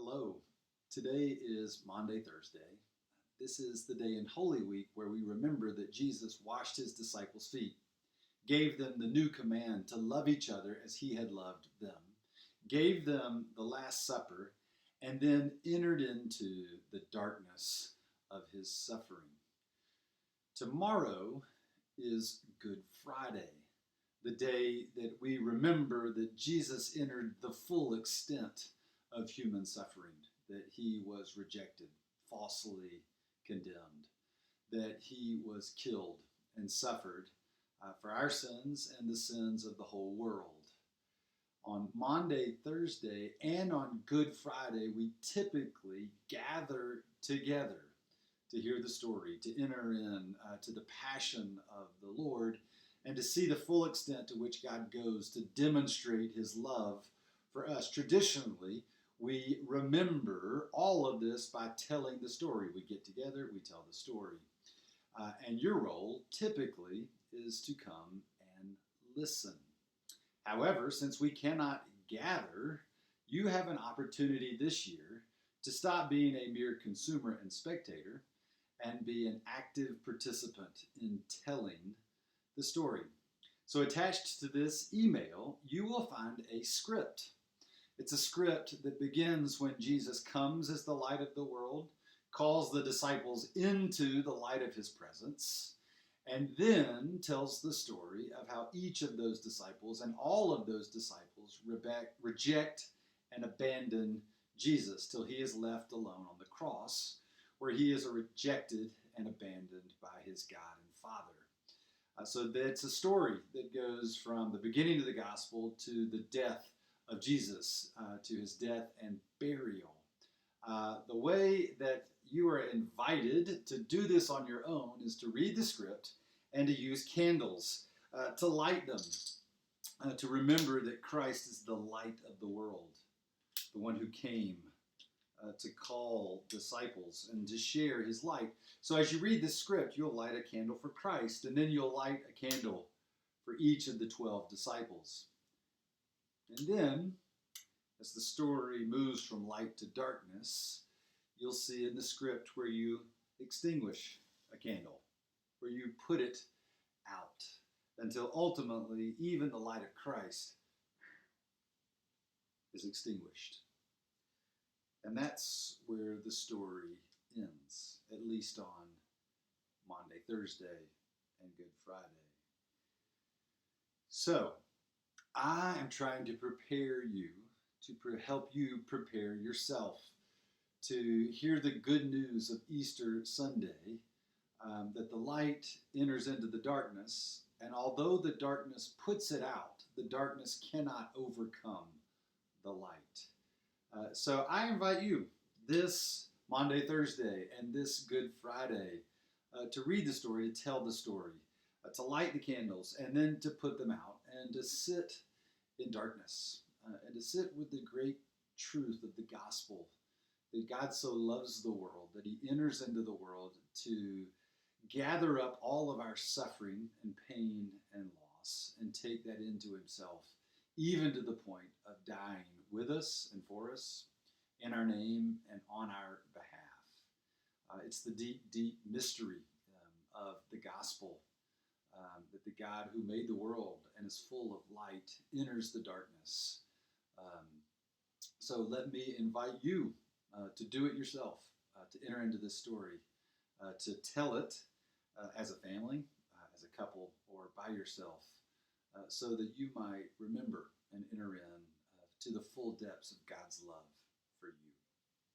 Hello. Today is Maundy, Thursday. This is the day in Holy Week where we remember that Jesus washed his disciples' feet, gave them the new command to love each other as he had loved them, gave them the Last Supper, and then entered into the darkness of his suffering. Tomorrow is Good Friday, the day that we remember that Jesus entered the full extent of human suffering, that he was rejected, falsely condemned, that he was killed and suffered for our sins and the sins of the whole world. On Maundy, Thursday, and on Good Friday, we typically gather together to hear the story, to enter in to the passion of the Lord, and to see the full extent to which God goes to demonstrate his love for us. Traditionally, we remember all of this by telling the story. We get together, we tell the story. And your role typically is to come and listen. However, since we cannot gather, you have an opportunity this year to stop being a mere consumer and spectator and be an active participant in telling the story. So attached to this email, you will find a script. It's a script that begins when Jesus comes as the light of the world, calls the disciples into the light of his presence, and then tells the story of how each of those disciples and all of those disciples reject and abandon Jesus till he is left alone on the cross, where he is rejected and abandoned by his God and Father. So that's a story that goes from the beginning of the gospel to the death of Jesus, to his death and burial. The way that you are invited to do this on your own is to read the script and to use candles to light them, to remember that Christ is the light of the world, the one who came to call disciples and to share his light. So as you read the script, you'll light a candle for Christ, and then you'll light a candle for each of the 12 disciples. And then, as the story moves from light to darkness, you'll see in the script where you extinguish a candle, where you put it out, until ultimately even the light of Christ is extinguished. And that's where the story ends, at least on Maundy, Thursday, and Good Friday. So, I am trying to prepare you, to help you prepare yourself to hear the good news of Easter Sunday, that the light enters into the darkness, and although the darkness puts it out, the darkness cannot overcome the light. So I invite you this Maundy, Thursday, and this Good Friday to read the story, to tell the story, to light the candles, and then to put them out, and to sit in darkness, and to sit with the great truth of the gospel, that God so loves the world, that he enters into the world to gather up all of our suffering and pain and loss, and take that into himself, even to the point of dying with us and for us, in our name and on our behalf. It's the deep, deep mystery of the gospel, that the God who made the world and is full of light enters the darkness. So let me invite you to do it yourself, to enter into this story, to tell it as a family, as a couple, or by yourself, so that you might remember and enter in to the full depths of God's love for you.